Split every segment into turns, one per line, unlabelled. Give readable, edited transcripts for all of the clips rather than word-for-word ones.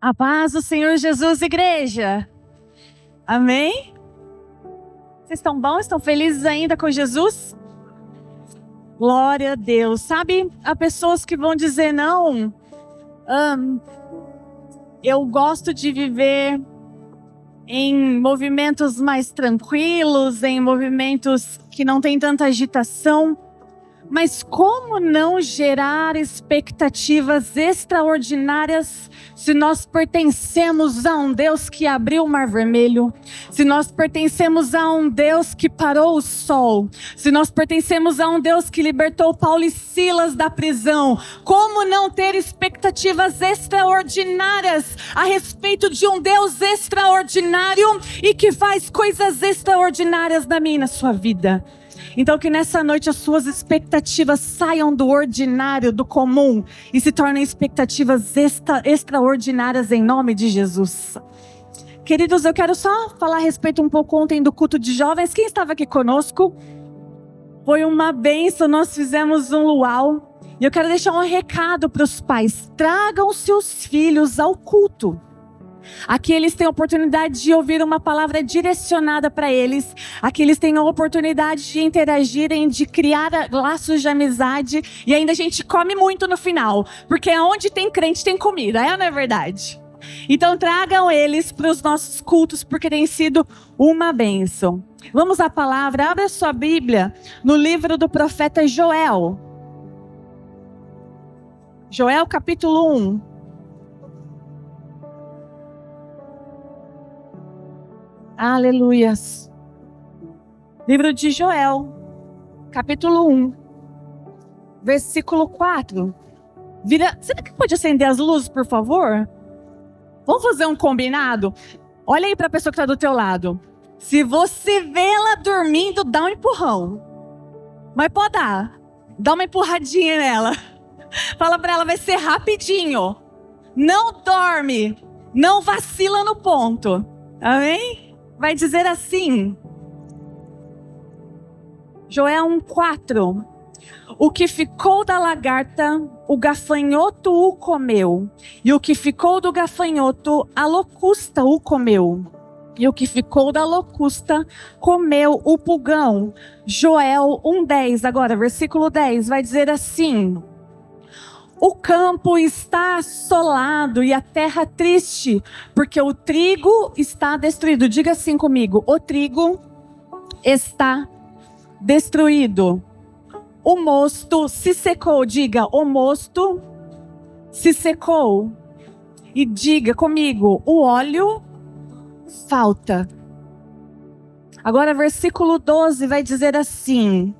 A paz do Senhor Jesus, igreja. Amém? Vocês estão bons? Estão felizes ainda com Jesus? Glória a Deus. Sabe, há pessoas que vão dizer, não, eu gosto de viver em movimentos mais tranquilos, em movimentos que não tem tanta agitação. Mas como não gerar expectativas extraordinárias se nós pertencemos a um Deus que abriu o Mar Vermelho, se nós pertencemos a um Deus que parou o sol, se nós pertencemos a um Deus que libertou Paulo e Silas da prisão? Como não ter expectativas extraordinárias a respeito de um Deus extraordinário e que faz coisas extraordinárias na minha e na sua vida? Então que nessa noite as suas expectativas saiam do ordinário, do comum, e se tornem expectativas extraordinárias em nome de Jesus. Queridos, eu quero só falar a respeito um pouco ontem do culto de jovens. Quem estava aqui conosco? Foi uma bênção, nós fizemos um luau. E eu quero deixar um recado para os pais: tragam seus filhos ao culto. Aqui eles têm a oportunidade de ouvir uma palavra direcionada para eles. Aqui eles têm a oportunidade de interagirem, de criar laços de amizade. E ainda a gente come muito no final. Porque onde tem crente tem comida, não é verdade? Então tragam eles para os nossos cultos, porque tem sido uma bênção. Vamos à palavra, abra sua Bíblia no livro do profeta Joel. Joel capítulo 1. Aleluias. Livro de Joel, capítulo 1, versículo 4. Será que pode acender as luzes, por favor? Vamos fazer um combinado? Olha aí para a pessoa que está do teu lado. Se você vê ela dormindo, dá um empurrão. Mas pode dar. Dá uma empurradinha nela. Fala para ela, vai ser rapidinho. Não dorme. Não vacila no ponto. Amém? Vai dizer assim, Joel 1,4: o que ficou da lagarta, o gafanhoto o comeu, e o que ficou do gafanhoto, a locusta o comeu, e o que ficou da locusta, comeu o pulgão. Joel 1,10, agora versículo 10, vai dizer assim: o campo está assolado e a terra triste, porque o trigo está destruído. Diga assim comigo: o trigo está destruído. O mosto se secou. Diga: o mosto se secou. E diga comigo: o óleo falta. Agora versículo 12 vai dizer assim: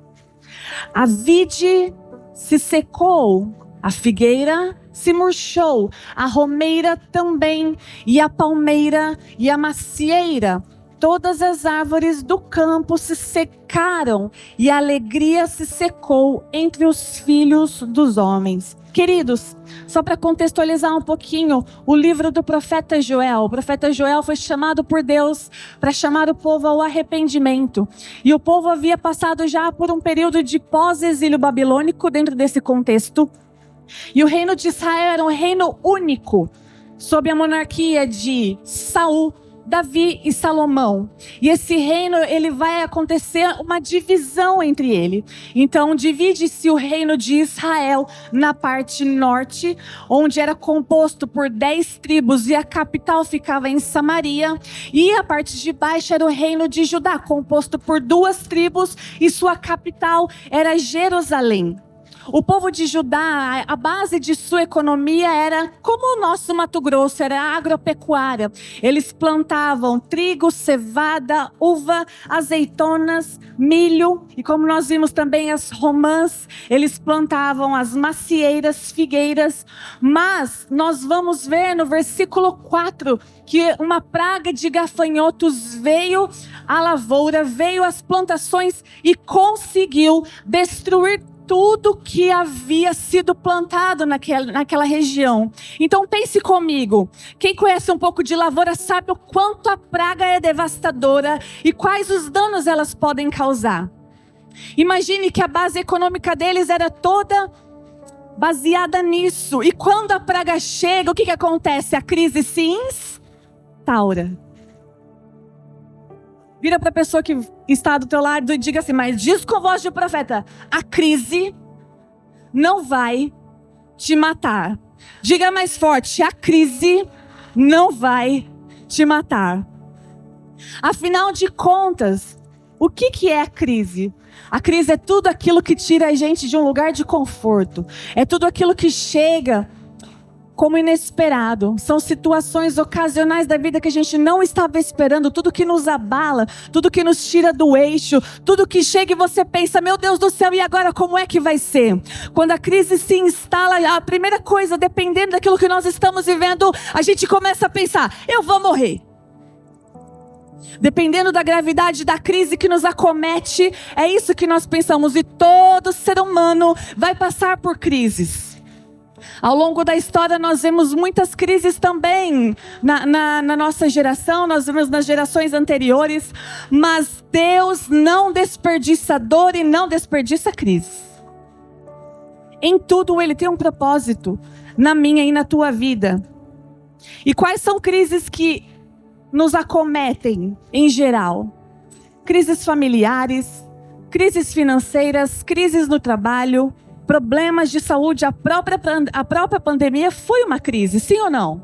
a vide se secou, a figueira se murchou, a romeira também, e a palmeira e a macieira. Todas as árvores do campo se secaram, e a alegria se secou entre os filhos dos homens. Queridos, só para contextualizar um pouquinho, o livro do profeta Joel. O profeta Joel foi chamado por Deus para chamar o povo ao arrependimento. E o povo havia passado já por um período de pós-exílio babilônico dentro desse contexto. E o reino de Israel era um reino único, sob a monarquia de Saul, Davi e Salomão. E esse reino, ele vai acontecer uma divisão entre ele. Então divide-se o reino de Israel na parte norte, onde era composto por 10 tribos e a capital ficava em Samaria. E a parte de baixo era o reino de Judá, composto por 2 tribos e sua capital era Jerusalém. O povo de Judá, a base de sua economia era como o nosso Mato Grosso, era agropecuária. Eles plantavam trigo, cevada, uva, azeitonas, milho, e como nós vimos também as romãs, eles plantavam as macieiras, figueiras. Mas nós vamos ver no versículo 4 que uma praga de gafanhotos veio à lavoura, veio às plantações e conseguiu destruir tudo que havia sido plantado naquela região. Então pense comigo, quem conhece um pouco de lavoura sabe o quanto a praga é devastadora e quais os danos elas podem causar. Imagine que a base econômica deles era toda baseada nisso. E quando a praga chega, o que acontece? A crise se instaura. Vira para a pessoa que está do teu lado e diga assim, mas diz com voz de profeta, a crise não vai te matar. Diga mais forte, a crise não vai te matar. Afinal de contas, o que é a crise? A crise é tudo aquilo que tira a gente de um lugar de conforto. É tudo aquilo que chega como inesperado. São situações ocasionais da vida que a gente não estava esperando. Tudo que nos abala, tudo que nos tira do eixo, tudo que chega e você pensa, meu Deus do céu, e agora como é que vai ser? Quando a crise se instala, a primeira coisa, dependendo daquilo que nós estamos vivendo, a gente começa a pensar, eu vou morrer. Dependendo da gravidade da crise que nos acomete, é isso que nós pensamos. E todo ser humano vai passar por crises. Ao longo da história nós vemos muitas crises também na nossa geração, nós vemos nas gerações anteriores. Mas Deus não desperdiça dor e não desperdiça crise. Em tudo Ele tem um propósito, na minha e na tua vida. E quais são crises que nos acometem em geral? Crises familiares, crises financeiras, crises no trabalho, problemas de saúde. A própria pandemia foi uma crise, sim ou não?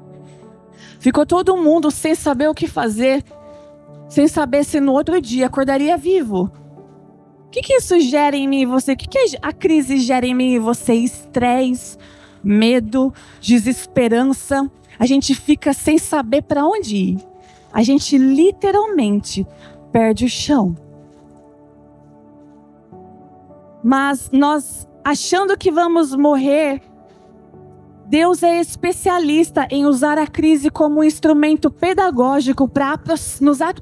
Ficou todo mundo sem saber o que fazer, sem saber se no outro dia acordaria vivo. O que isso gera em mim e você? O que a crise gera em mim e você? Estresse, medo, desesperança. A gente fica sem saber para onde ir. A gente literalmente perde o chão. Mas nós, achando que vamos morrer, Deus é especialista em usar a crise como um instrumento pedagógico para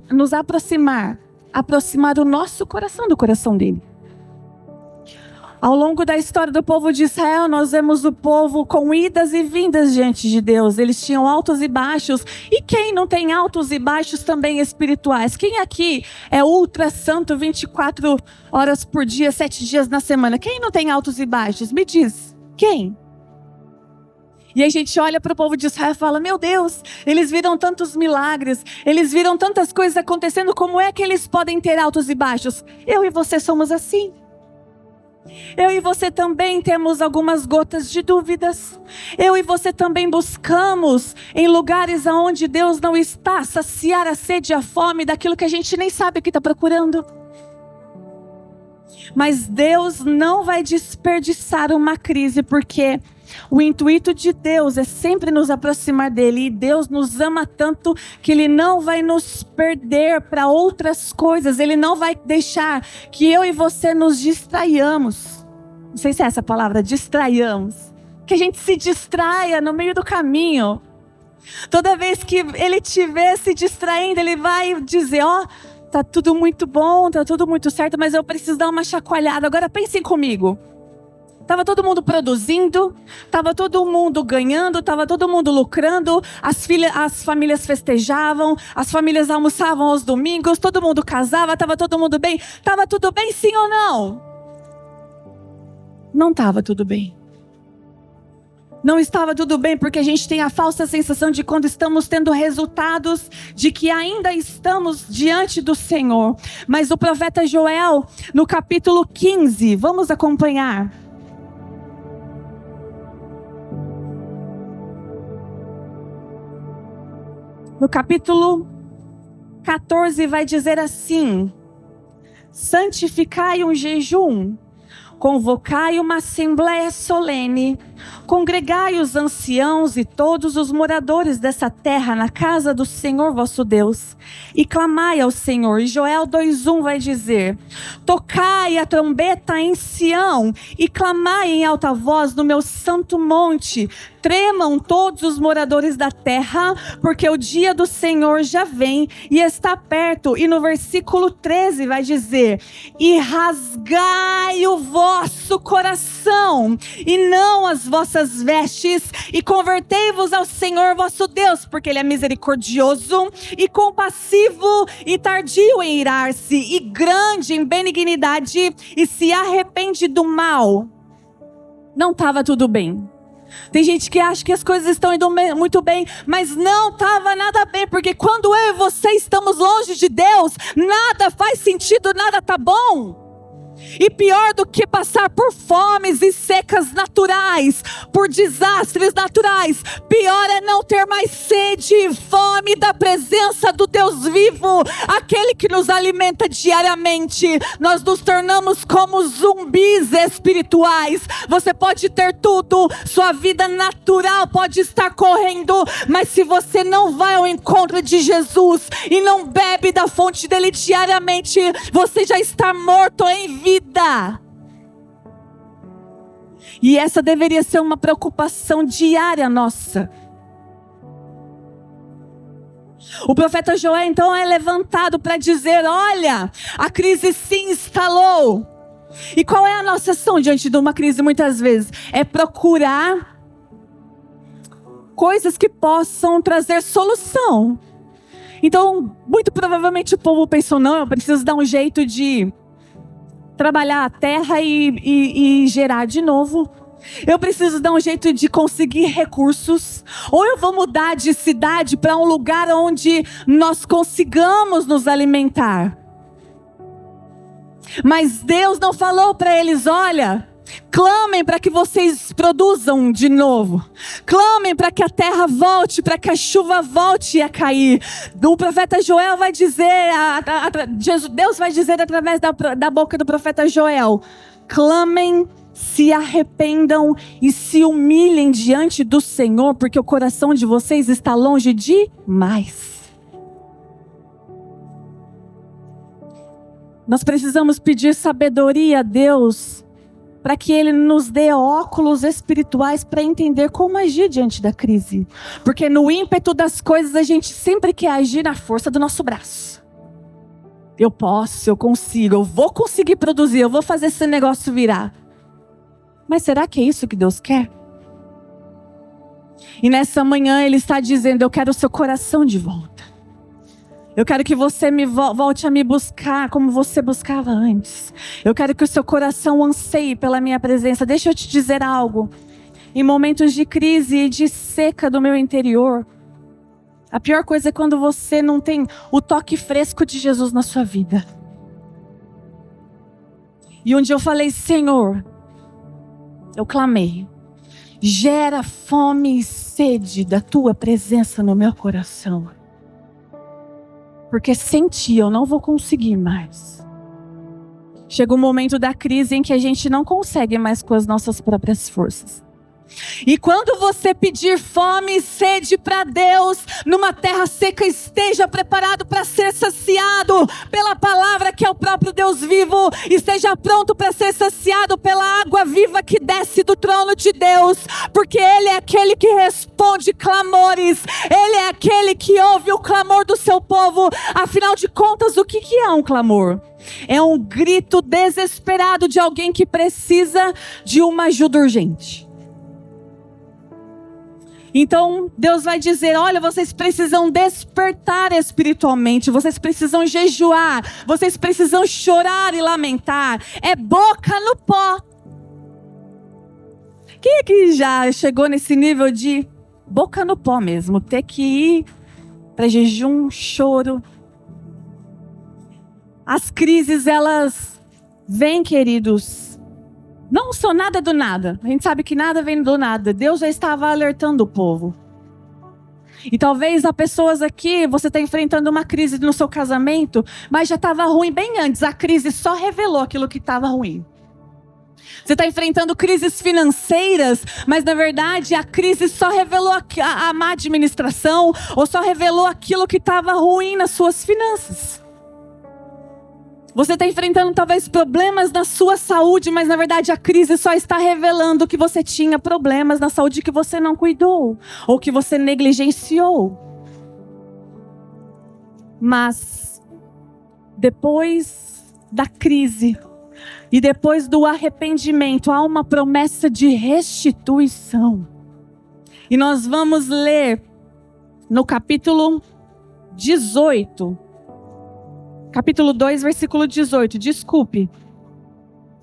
nos aproximar o nosso coração do coração dele. Ao longo da história do povo de Israel, nós vemos o povo com idas e vindas diante de Deus. Eles tinham altos e baixos. E quem não tem altos e baixos também espirituais? Quem aqui é ultra santo 24 horas por dia, 7 dias na semana? Quem não tem altos e baixos? Me diz, quem? E aí a gente olha para o povo de Israel e fala, meu Deus, eles viram tantos milagres, eles viram tantas coisas acontecendo, como é que eles podem ter altos e baixos? Eu e você somos assim. Eu e você também temos algumas gotas de dúvidas. Eu e você também buscamos em lugares onde Deus não está, saciar a sede e a fome daquilo que a gente nem sabe o que está procurando. Mas Deus não vai desperdiçar uma crise, porque o intuito de Deus é sempre nos aproximar dele. E Deus nos ama tanto que Ele não vai nos perder para outras coisas. Ele não vai deixar que eu e você nos distraiamos. Não sei se é essa palavra, distraiamos. Que a gente se distraia no meio do caminho. Toda vez que Ele estiver se distraindo, Ele vai dizer, tá tudo muito bom, tá tudo muito certo, mas eu preciso dar uma chacoalhada. Agora pensem comigo. Estava todo mundo produzindo, estava todo mundo ganhando, estava todo mundo lucrando, as famílias festejavam, as famílias almoçavam aos domingos, todo mundo casava, estava todo mundo bem. Estava tudo bem, sim ou não? Não estava tudo bem. Não estava tudo bem porque a gente tem a falsa sensação de quando estamos tendo resultados, de que ainda estamos diante do Senhor. Mas o profeta Joel, no capítulo 15, vamos acompanhar. No capítulo 14 vai dizer assim: santificai um jejum, convocai uma assembléia solene, congregai os anciãos e todos os moradores dessa terra na casa do Senhor vosso Deus, e clamai ao Senhor. E Joel 2:1 vai dizer: tocai a trombeta em Sião, e clamai em alta voz no meu santo monte. Tremam todos os moradores da terra, porque o dia do Senhor já vem e está perto. E no versículo 13 vai dizer: e rasgai o vosso coração, e não as vossas vestes, e convertei-vos ao Senhor vosso Deus, porque Ele é misericordioso e compassivo e tardio em irar-se, e grande em benignidade, e se arrepende do mal. não estava tudo bem. Tem gente que acha que as coisas estão indo muito bem, mas não estava nada bem, porque quando eu e você estamos longe de Deus, nada faz sentido, nada está bom. E pior do que passar por fomes e secas naturais, por desastres naturais, pior é não ter mais sede e fome da presença do Deus vivo, aquele que nos alimenta diariamente. Nós nos tornamos como zumbis espirituais. Você pode ter tudo, sua vida natural pode estar correndo, mas se você não vai ao encontro de Jesus e não bebe da fonte dele diariamente, você já está morto em vida. E essa deveria ser uma preocupação diária nossa. O profeta Joel então é levantado para dizer: olha, a crise se instalou. E qual é a nossa ação diante de uma crise muitas vezes? É procurar coisas que possam trazer solução. Então, muito provavelmente o povo pensou: não, eu preciso dar um jeito de trabalhar a terra e gerar de novo. Eu preciso dar um jeito de conseguir recursos. Ou eu vou mudar de cidade para um lugar onde nós consigamos nos alimentar. Mas Deus não falou para eles: olha, clamem para que vocês produzam de novo. Clamem para que a terra volte, para que a chuva volte a cair. O profeta Joel vai dizer, Deus vai dizer através da boca do profeta Joel: clamem, se arrependam e se humilhem diante do Senhor, porque o coração de vocês está longe demais. Nós precisamos pedir sabedoria a Deus, para que Ele nos dê óculos espirituais para entender como agir diante da crise. Porque no ímpeto das coisas a gente sempre quer agir na força do nosso braço. Eu posso, eu consigo, eu vou conseguir produzir, eu vou fazer esse negócio virar. Mas será que é isso que Deus quer? E nessa manhã Ele está dizendo: eu quero o seu coração de volta. Eu quero que você volte a me buscar como você buscava antes. Eu quero que o seu coração anseie pela minha presença. Deixa eu te dizer algo. Em momentos de crise e de seca do meu interior, a pior coisa é quando você não tem o toque fresco de Jesus na sua vida. E um dia eu falei: Senhor, eu clamei, gera fome e sede da tua presença no meu coração. Porque sem ti eu não vou conseguir mais. Chega um momento da crise em que a gente não consegue mais com as nossas próprias forças. E quando você pedir fome e sede para Deus, numa terra seca, esteja preparado para ser saciado pela palavra que é o próprio Deus vivo. Esteja pronto para ser saciado pela água viva que desce do trono de Deus. Porque Ele é aquele que responde clamores. Ele é aquele que ouve o clamor do seu povo. Afinal de contas, o que é um clamor? É um grito desesperado de alguém que precisa de uma ajuda urgente. Então Deus vai dizer: olha, vocês precisam despertar espiritualmente, vocês precisam jejuar, vocês precisam chorar e lamentar. É boca no pó. Quem é que já chegou nesse nível de boca no pó mesmo? Ter que ir para jejum, choro. As crises, elas vêm, queridos. Não são nada do nada. A gente sabe que nada vem do nada. Deus já estava alertando o povo. E talvez há pessoas aqui, você está enfrentando uma crise no seu casamento, mas já estava ruim bem antes. A crise só revelou aquilo que estava ruim. Você está enfrentando crises financeiras, mas na verdade a crise só revelou a má administração, ou só revelou aquilo que estava ruim nas suas finanças. Você está enfrentando talvez problemas na sua saúde, mas na verdade a crise só está revelando que você tinha problemas na saúde que você não cuidou, ou que você negligenciou. Mas depois da crise e depois do arrependimento, há uma promessa de restituição. E nós vamos ler no capítulo 18. Capítulo 2, versículo 18. Desculpe.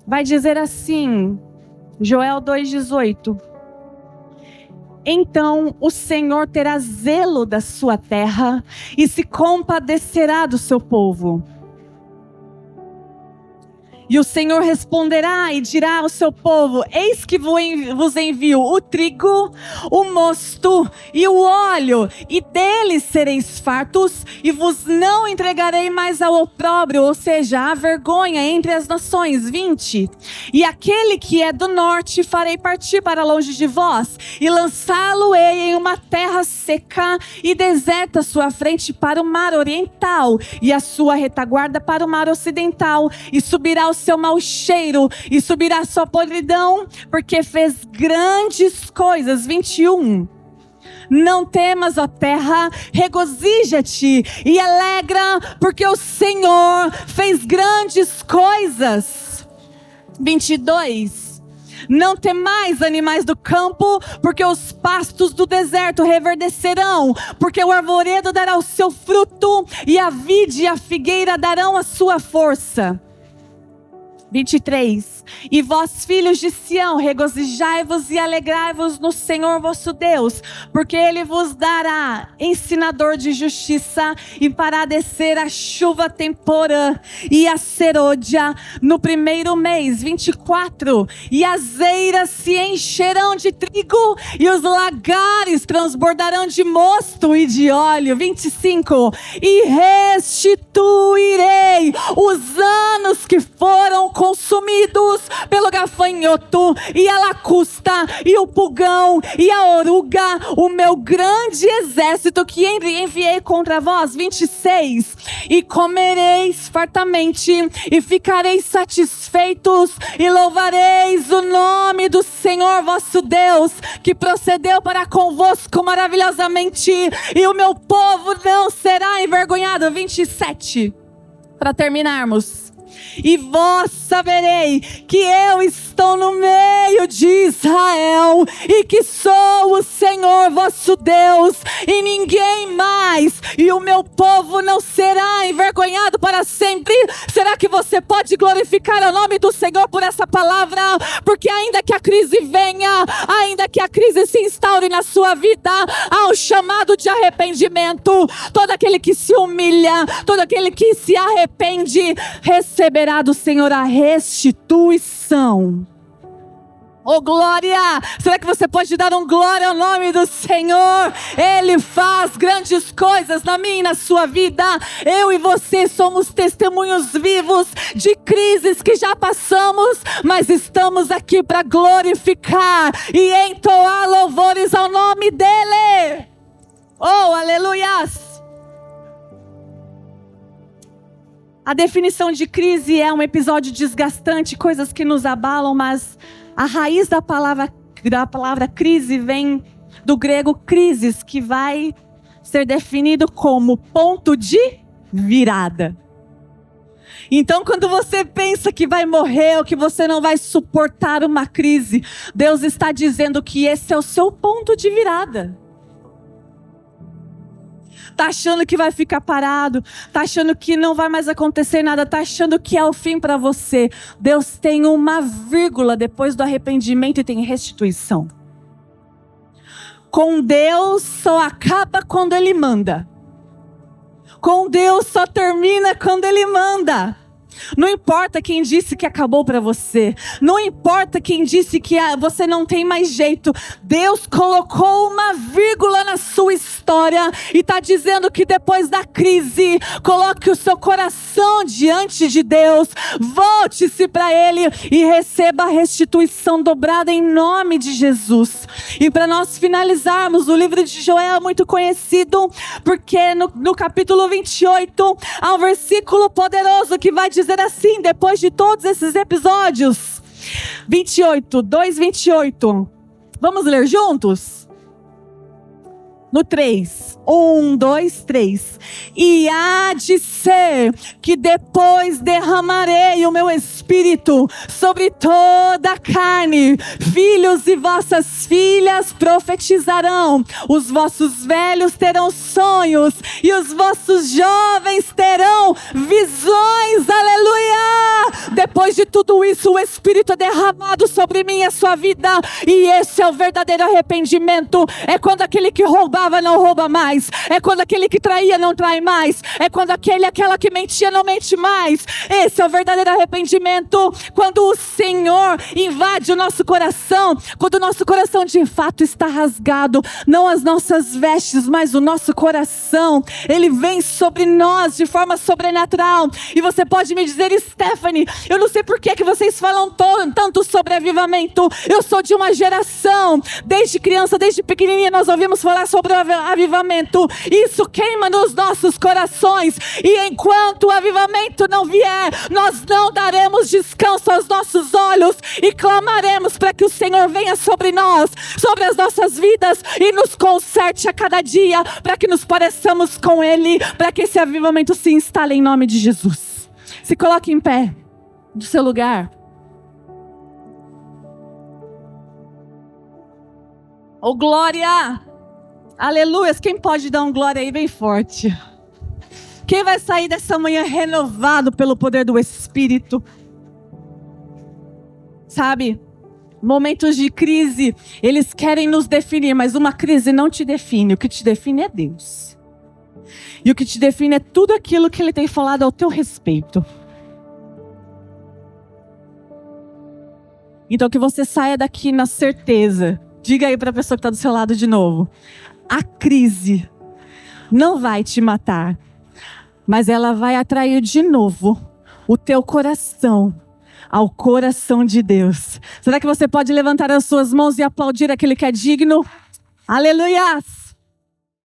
Vai dizer assim: Joel 2,18. Então o Senhor terá zelo da sua terra e se compadecerá do seu povo. E o Senhor responderá e dirá ao seu povo: eis que vos envio o trigo, o mosto e o óleo, e deles sereis fartos, e vos não entregarei mais ao opróbrio, ou seja, à vergonha entre as nações. 20. E aquele que é do norte farei partir para longe de vós, e lançá-lo-ei em uma terra seca e deserta, a sua frente para o mar oriental, e a sua retaguarda para o mar ocidental, e subirá o seu mau cheiro, e subirá a sua podridão, porque fez grandes coisas. 21. Não temas, ó terra, regozija-te e alegra, porque o Senhor fez grandes coisas. 22. Não temais, animais do campo, porque os pastos do deserto reverdecerão, porque o arvoredo dará o seu fruto, e a vide e a figueira darão a sua força. 23. E vós, filhos de Sião, regozijai-vos e alegrai-vos no Senhor vosso Deus, porque Ele vos dará ensinador de justiça, e fará descer a chuva temporã e a serôdia no primeiro mês. 24. E as eiras se encherão de trigo, e os lagares transbordarão de mosto e de óleo. 25. E restituirei os anos que foram consumidos pelo gafanhoto e a lacusta e o pulgão e a oruga, o meu grande exército que enviei contra vós. 26. E comereis fartamente e ficareis satisfeitos, e louvareis o nome do Senhor vosso Deus, que procedeu para convosco maravilhosamente, e o meu povo não será envergonhado. 27. Para terminarmos. E vós saberei que eu estou no meio de Israel, e que sou o Senhor vosso Deus, e ninguém mais, e o meu povo não será envergonhado para sempre. Será que você pode glorificar o nome do Senhor por essa palavra? Porque ainda que a crise venha, ainda que a crise se instaure na sua vida, há um chamado de arrependimento. Todo aquele que se humilha, todo aquele que se arrepende, receberá do Senhor a restituição. Oh glória! Será que você pode dar um glória ao nome do Senhor? Ele faz grandes coisas na minha e na sua vida. Eu e você somos testemunhos vivos de crises que já passamos, mas estamos aqui para glorificar e entoar louvores ao nome dEle. Oh, aleluias! A definição de crise é um episódio desgastante, coisas que nos abalam, mas a raiz da palavra crise vem do grego crisis, que vai ser definido como ponto de virada. Então, quando você pensa que vai morrer ou que você não vai suportar uma crise, Deus está dizendo que esse é o seu ponto de virada. Está achando que vai ficar parado, está achando que não vai mais acontecer nada, está achando que é o fim para você. Deus tem uma vírgula depois do arrependimento e tem restituição. Com Deus só acaba quando Ele manda. Com Deus só termina quando Ele manda. Não importa quem disse que acabou para você. Não importa quem disse que você não tem mais jeito. Deus colocou uma vírgula na sua história e está dizendo que depois da crise, coloque o seu coração diante de Deus. Volte-se para Ele e receba a restituição dobrada em nome de Jesus. E para nós finalizarmos, o livro de Joel é muito conhecido, porque no capítulo 28 há um versículo poderoso que vai dizer assim, depois de todos esses episódios. 28. Vamos ler juntos? No 3. 1, 2, 3. E há de ser que depois derramarei o meu espírito sobre toda a carne. Filhos e vossas filhas profetizarão. Os vossos velhos terão sonhos. E os vossos jovens terão visões. Aleluia! Depois de tudo isso, o Espírito é derramado sobre mim e a sua vida. E esse é o verdadeiro arrependimento. É quando aquele que roubava não rouba mais. É quando aquele que traía não trai mais. É quando aquela que mentia não mente mais. Esse é o verdadeiro arrependimento. Quando o Senhor invade o nosso coração. Quando o nosso coração de fato está rasgado. Não as nossas vestes, mas o nosso coração. Ele vem sobre nós de forma sobrenatural. E você pode me dizer: Stephanie, eu não sei por que vocês falam tanto sobre avivamento. Eu sou de uma geração, desde criança, desde pequenininha, nós ouvimos falar sobre o avivamento. Isso queima nos nossos corações. E enquanto o avivamento não vier, nós não daremos descanso aos nossos olhos e clamaremos para que o Senhor venha sobre nós, sobre as nossas vidas e nos conserte a cada dia, para que nos pareçamos com Ele, para que esse avivamento se instale em nome de Jesus. Se coloque em pé do seu lugar. Oh, glória! Aleluia! Quem pode dar um glória aí bem forte? Quem vai sair dessa manhã renovado pelo poder do Espírito? Sabe, momentos de crise, eles querem nos definir, mas uma crise não te define. O que te define é Deus. E o que te define é tudo aquilo que Ele tem falado ao teu respeito. Então que você saia daqui na certeza. Diga aí para a pessoa que está do seu lado de novo. A crise não vai te matar, mas ela vai atrair de novo o teu coração ao coração de Deus. Será que você pode levantar as suas mãos e aplaudir aquele que é digno? Aleluia!